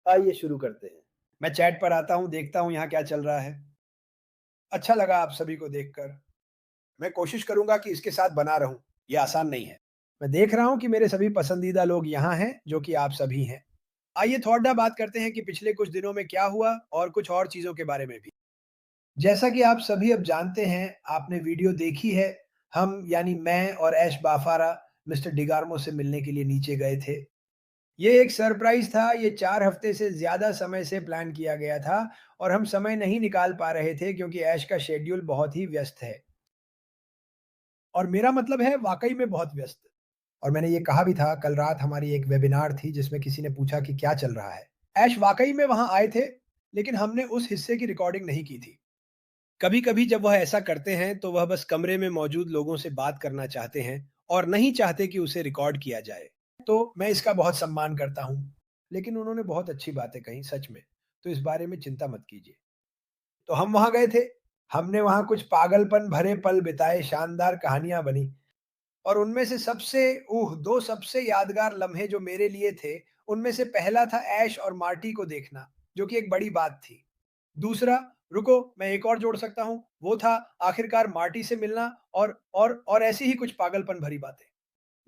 आइए शुरू करते हैं। मैं चैट पर आता हूँ, देखता हूँ यहाँ क्या चल रहा है। अच्छा लगा आप सभी को देखकर। मैं कोशिश करूँगा कि इसके साथ बना रहूँ। ये आसान नहीं है। मैं देख रहा हूँ कि मेरे सभी पसंदीदा लोग यहाँ हैं, जो कि आप सभी हैं। आइए थोड़ा बात करते हैं कि पिछले कुछ दिनों में क्या हुआ और कुछ और चीज़ों के बारे में भी। जैसा कि आप सभी अब जानते हैं, आपने वीडियो देखी है, हम यानी मैं और ऐश बाफारा मिस्टर डिगार्मो से मिलने के लिए नीचे गए थे। ये एक सरप्राइज़ था, ये 4 हफ्ते से ज़्यादा समय से प्लान किया गया था और हम समय नहीं निकाल पा रहे थे क्योंकि ऐश का शेड्यूल बहुत ही व्यस्त है और मेरा मतलब है वाक़ई में बहुत व्यस्त। और मैंने ये कहा भी था, कल रात हमारी एक वेबिनार थी जिसमें किसी ने पूछा कि क्या चल रहा है? ऐश वाक़ई में वहाँ आए थे, लेकिन हमने उस हिस्से की रिकॉर्डिंग नहीं की थी। कभी-कभी जब वह ऐसा करते हैं, तो वह बस कमरे में मौजूद लोगों से बात करना चाहते हैं और नहीं चाहते कि उसे रिकॉर्ड किया जाए। तो मैं इसका बहुत सम्मान करता हूँ। लेकिन उन्होंने बहुत अच्छी बातें कहीं सच में, तो इस बारे में चिंता मत कीजिए। तो हम वहाँ गए थे, हमने वहाँ कुछ पागलपन भरे पल बिताए, शानदार कहानियाँ बनी और उनमें से सबसे 2 सबसे यादगार लम्हे जो मेरे लिए थे, उनमें से पहला था ऐश और मार्टी को देखना, जो कि एक बड़ी बात थी। दूसरा, रुको मैं एक और जोड़ सकता हूँ, वो था आखिरकार मार्टी से मिलना और ऐसी ही कुछ पागलपन भरी बातें।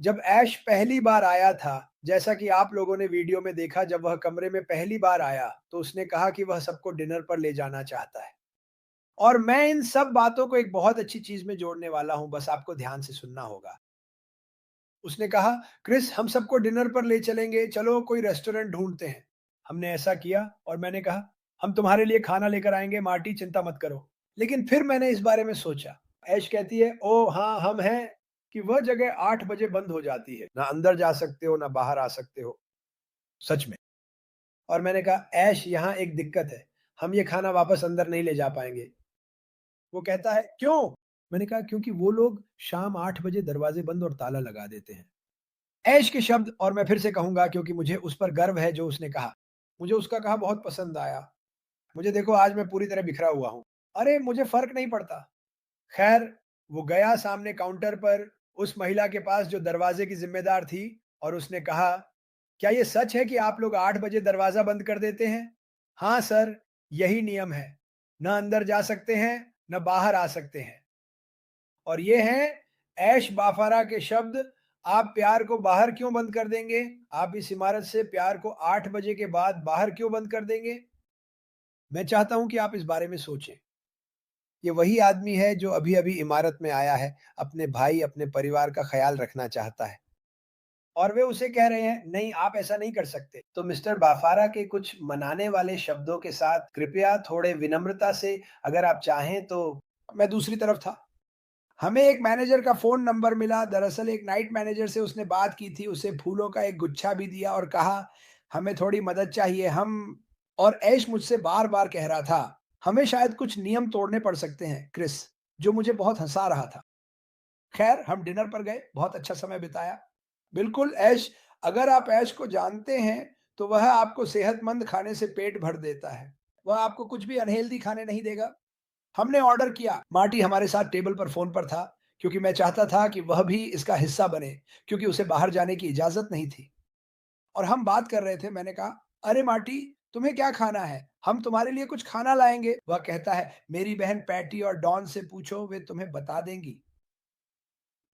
जब ऐश पहली बार आया था, जैसा कि आप लोगों ने वीडियो में देखा जब वह कमरे में पहली बार आया, तो उसने कहा कि वह सबको डिनर पर ले जाना चाहता है। और मैं इन सब बातों को एक बहुत अच्छी चीज़ में जोड़ने वाला हूँ, बस आपको ध्यान से सुनना होगा। उसने कहा, "क्रिस हम सबको डिनर पर ले चलेंगे, चलो कोई रेस्टोरेंट ढूँढते हैं।" हमने ऐसा किया और मैंने कहा, "हम तुम्हारे लिए खाना लेकर आएँगे मार्टी चिंता मत करो।" लेकिन फिर मैंने इस बारे में सोचा। ऐश कहती है, "ओह! हाँ, हम हैं।" कि वह जगह 8 बजे बंद हो जाती है। ना अंदर जा सकते हो, ना बाहर आ सकते हो। सच में। और मैंने कहा, "ऐश यहाँ एक दिक्कत है। हम ये खाना वापस अंदर नहीं ले जा पाएँगे।" वो कहता है, "क्यों?" मैंने कहा, "क्योंकि वो लोग शाम 8 बजे दरवाज़े बंद और ताला लगा देते हैं।" ऐश के शब्द और मैं फिर से कहूँगा क्योंकि मुझे उस पर गर्व है जो उसने कहा। मुझे उसका कहा बहुत पसंद आया। मुझे देखो आज मैं पूरी तरह बिखरा हुआ हूँ। अरे! मुझे फ़र्क नहीं पड़ता। ख़ैर वो गया सामने काउंटर पर उस महिला के पास जो दरवाज़े की ज़िम्मेदार थी और उसने कहा, "क्या ये सच है कि आप लोग 8 बजे दरवाज़ा बंद कर देते हैं?" "हाँ सर, यही नियम है। ना अंदर जा सकते हैं, ना बाहर आ सकते हैं।" और ये हैं ऐश बाफारा के शब्द, "आप प्यार को बाहर क्यों बंद कर देंगे? आप इस इमारत से प्यार को 8 बजे के बाद बाहर क्यों बंद कर देंगे?" मैं चाहता हूँ कि आप इस बारे में सोचें। ये वही आदमी है जो अभी-अभी इमारत में आया है, अपने भाई, अपने परिवार का ख़्याल रखना चाहता है और वे उसे कह रहे हैं, "नहीं, आप ऐसा नहीं कर सकते।" तो मिस्टर बाफारा के कुछ मनाने वाले शब्दों के साथ कृपया थोड़े विनम्रता से अगर आप चाहें तो मैं दूसरी तरफ था। हमें एक मैनेजर का फ़ोन नंबर मिला, दरअसल एक नाइट मैनेजर से उसने बात की थी, उसे फूलों का एक गुच्छा भी दिया और कहा, "हमें थोड़ी मदद चाहिए, हम" और ऐश मुझसे बार-बार कह रहा था, "हमें शायद कुछ नियम तोड़ने पड़ सकते हैं, क्रिस", जो मुझे बहुत हँसा रहा था। ख़ैर हम डिनर पर गए, बहुत अच्छा समय बिताया। बिल्कुल ऐश अगर आप ऐश को जानते हैं, तो वह आपको सेहतमंद खाने से पेट भर देता है। वह आपको कुछ भी अनहेल्दी खाने नहीं देगा। हमने ऑर्डर किया। मार्टी हमारे साथ टेबल पर फ़ोन पर था, क्योंकि मैं चाहता था कि वह भी इसका हिस्सा बने, क्योंकि उसे बाहर जाने की इजाज़त नहीं थी। और हम बात कर रहे थे, मैंने कहा, "अरे मार्टी, तुम्हें क्या खाना है? हम तुम्हारे लिए कुछ खाना लाएँगे।" वह कहता है, "मेरी बहन पैटी और डॉन से पूछो, वे तुम्हें बता देंगी।"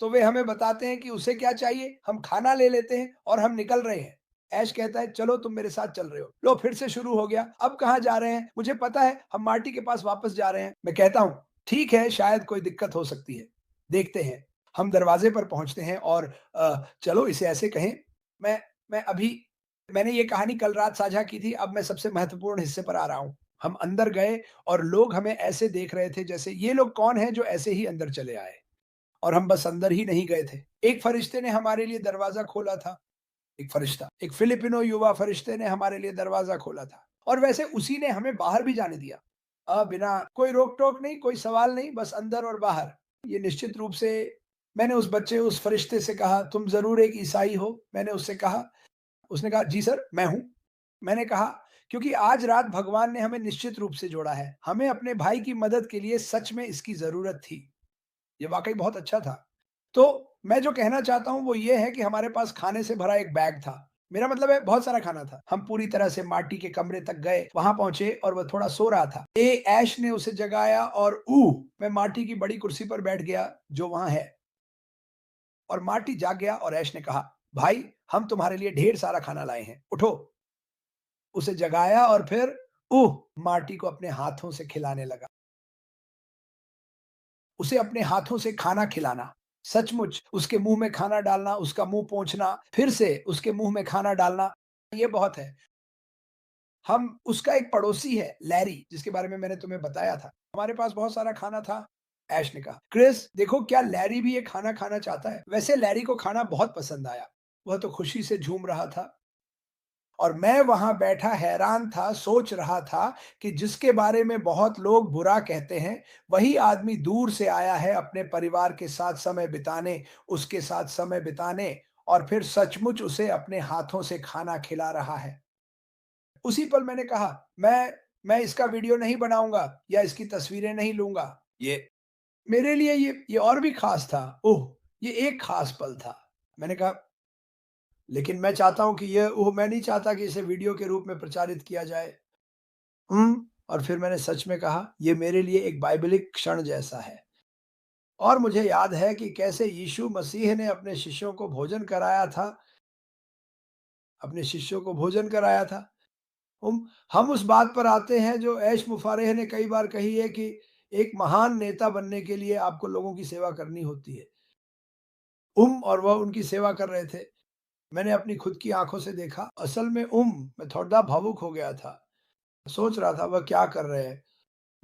तो वे हमें बताते हैं कि उसे क्या चाहिए, हम खाना ले लेते हैं और हम निकल रहे हैं। ऐश कहता है, "चलो तुम मेरे साथ चल रहे हो।" लो फिर से शुरू हो गया, "अब कहाँ जा रहे हैं? मुझे पता है, हम मार्टी के पास वापस जा रहे हैं।" मैं कहता हूँ, "ठीक है, शायद कोई दिक्कत हो सकती है, देखते हैं।" हम दरवाजे पर पहुँचते हैं और चलो इसे ऐसे कहें, मैं मैं अभी मैंने ये कहानी कल रात साझा की थी, अब मैं सबसे महत्वपूर्ण हिस्से पर आ रहा हूँ। हम अंदर गए और लोग हमें ऐसे देख रहे थे जैसे ये लोग कौन हैं जो ऐसे ही अंदर चले आए? और हम बस अंदर ही नहीं गए थे। एक फरिश्ते ने हमारे लिए दरवाज़ा खोला था, एक फरिश्ता, एक फिलिपिनो युवा फरिश्ते ने हमारे लिए दरवाज़ा खोला था और वैसे उसी ने हमें बाहर भी जाने दिया। बिना कोई रोक-टोक नहीं, कोई सवाल नहीं, बस अंदर और बाहर। ये निश्चित रूप से मैंने उस फरिश्ते से कहा, "तुम ज़रूर एक ईसाई हो?" मैंने उससे कहा, उसने कहा, "जी सर, मैं हूँ।" मैंने कहा, "क्योंकि आज रात भगवान ने हमें निश्चित रूप से जोड़ा है। हमें अपने भाई की मदद के लिए सच में इसकी ज़रूरत थी।" ये वाक़ई बहुत अच्छा था। तो मैं जो कहना चाहता हूँ वो ये है कि हमारे पास खाने से भरा एक बैग था। मेरा मतलब है बहुत सारा खाना था। हम पूरी तरह से माटी के कमरे तक गए, वहाँ पहुँचे और वह थोड़ा सो रहा था। ऐश ने उसे जगाया और मैं माटी की बड़ी कुर्सी पर बैठ गया जो वहाँ है और माटी जाग गया और ऐश ने कहा, "भाई, हम तुम्हारे लिए ढेर सारा खाना लाए हैं, उठो।" उसे जगाया और फिर माटी को अपने हाथों से खिलाने लगा। उसे अपने हाथों से खाना खिलाना, सचमुच उसके मुँह में खाना डालना, उसका मुँह पोंछना, फिर से उसके मुँह में खाना डालना, ये बहुत है। हम उसका एक पड़ोसी है लैरी, जिसके बारे में मैंने तुम्हें बताया था। हमारे पास बहुत सारा खाना था। ऐश ने कहा, "क्रिस, देखो क्या लैरी भी ये खाना खाना चाहता है।" वैसे लैरी को खाना बहुत पसंद आया। वह तो खुशी से झूम रहा था और मैं वहाँ बैठा हैरान था, सोच रहा था कि जिसके बारे में बहुत लोग बुरा कहते हैं, वही आदमी दूर से आया है अपने परिवार के साथ समय बिताने, उसके साथ समय बिताने और फिर सचमुच उसे अपने हाथों से खाना खिला रहा है। उसी पल मैंने कहा, मैं इसका वीडियो नहीं बनाऊँगा या इसकी तस्वीरें नहीं लूँगा। ये मेरे लिए ये और भी ख़ास था। ओह! ये एक ख़ास पल था। मैंने कहा, लेकिन मैं चाहता हूँ कि मैं नहीं चाहता कि इसे वीडियो के रूप में प्रचारित किया जाए। और फिर मैंने सच में कहा, ये मेरे लिए एक बाइबलिक क्षण जैसा है। और मुझे याद है कि कैसे यीशु मसीह ने अपने शिष्यों को भोजन कराया था। हम उस बात पर आते हैं जो ऐश मुफारेह ने कई बार कही है कि एक महान नेता बनने के लिए आपको लोगों की सेवा करनी होती है। और वह उनकी सेवा कर रहे थे। मैंने अपनी खुद की आँखों से देखा। असल में मैं थोड़ा भावुक हो गया था। सोच रहा था वह क्या कर रहे हैं।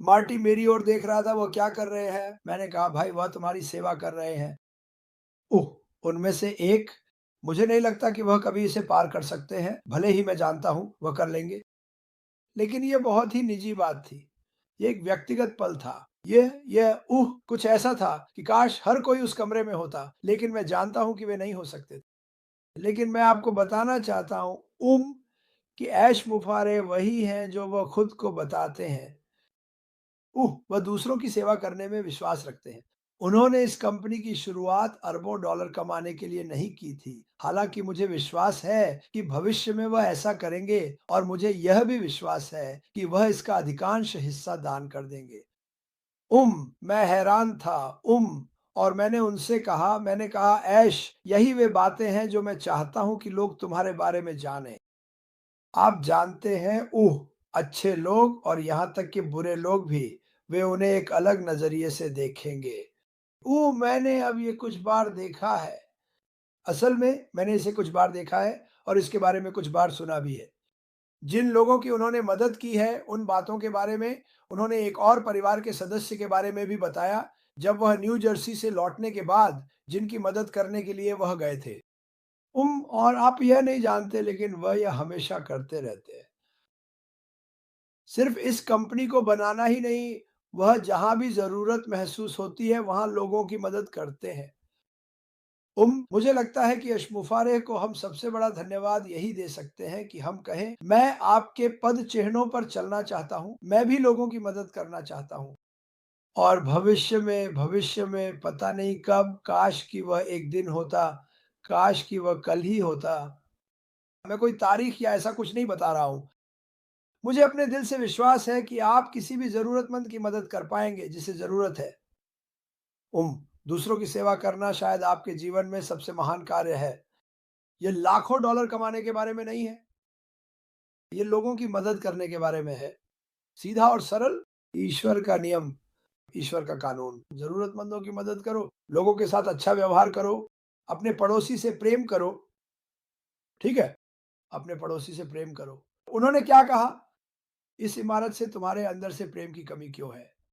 मार्टी मेरी ओर देख रहा था, वह क्या कर रहे हैं? मैंने कहा, भाई वह तुम्हारी सेवा कर रहे हैं। उनमें से एक, मुझे नहीं लगता कि वह कभी इसे पार कर सकते हैं, भले ही मैं जानता हूँ वह कर लेंगे। लेकिन ये बहुत ही निजी बात थी। ये एक व्यक्तिगत पल था। कुछ ऐसा था कि काश हर कोई उस कमरे में होता, लेकिन मैं जानता हूँ कि वे नहीं हो सकते। लेकिन मैं आपको बताना चाहता हूँ कि ऐश मुफारे वही हैं जो वह खुद को बताते हैं। वह दूसरों की सेवा करने में विश्वास रखते हैं। उन्होंने इस कंपनी की शुरुआत अरबों डॉलर कमाने के लिए नहीं की थी। हालाँकि मुझे विश्वास है कि भविष्य में वह ऐसा करेंगे और मुझे यह भी विश्वास है कि वह इसका अधिकांश हिस्सा दान कर देंगे। मैं हैरान था। और मैंने कहा, ऐश, यही वे बातें हैं जो मैं चाहता हूँ कि लोग तुम्हारे बारे में जानें। आप जानते हैं, अच्छे लोग और यहाँ तक कि बुरे लोग भी, वे उन्हें एक अलग नज़रिए से देखेंगे। मैंने अब ये कुछ बार देखा है। असल में मैंने इसे कुछ बार देखा है और इसके बारे में कुछ बार सुना भी है। जिन लोगों की उन्होंने मदद की है, उन बातों के बारे में उन्होंने एक और परिवार के सदस्य के बारे में भी बताया, जब वह न्यू जर्सी से लौटने के बाद जिनकी मदद करने के लिए वह गए थे। और आप यह नहीं जानते, लेकिन वह यह हमेशा करते रहते हैं। सिर्फ इस कंपनी को बनाना ही नहीं, वह जहाँ भी ज़रूरत महसूस होती है, वहाँ लोगों की मदद करते हैं। मुझे लगता है कि अशमुफ़ारेह को हम सबसे बड़ा धन्यवाद यही दे सकते हैं कि हम कहें, "मैं आपके पद चिन्हों पर चलना चाहता हूँ, मैं भी लोगों की मदद करना चाहता हूँ।" और भविष्य में पता नहीं कब, काश कि वह एक दिन होता, काश कि वह कल ही होता। मैं कोई तारीख या ऐसा कुछ नहीं बता रहा हूँ। मुझे अपने दिल से विश्वास है कि आप किसी भी ज़रूरतमंद की मदद कर पाएँगे जिसे ज़रूरत है। दूसरों की सेवा करना शायद आपके जीवन में सबसे महान कार्य है। ये लाखों डॉलर कमाने के बारे में नहीं है, ये लोगों की मदद करने के बारे में है। सीधा और सरल, ईश्वर का नियम, ईश्वर का कानून। ज़रूरतमंदों की मदद करो, लोगों के साथ अच्छा व्यवहार करो, अपने पड़ोसी से प्रेम करो, ठीक है? अपने पड़ोसी से प्रेम करो। उन्होंने क्या कहा? इस इमारत से तुम्हारे अंदर से प्रेम की कमी क्यों है?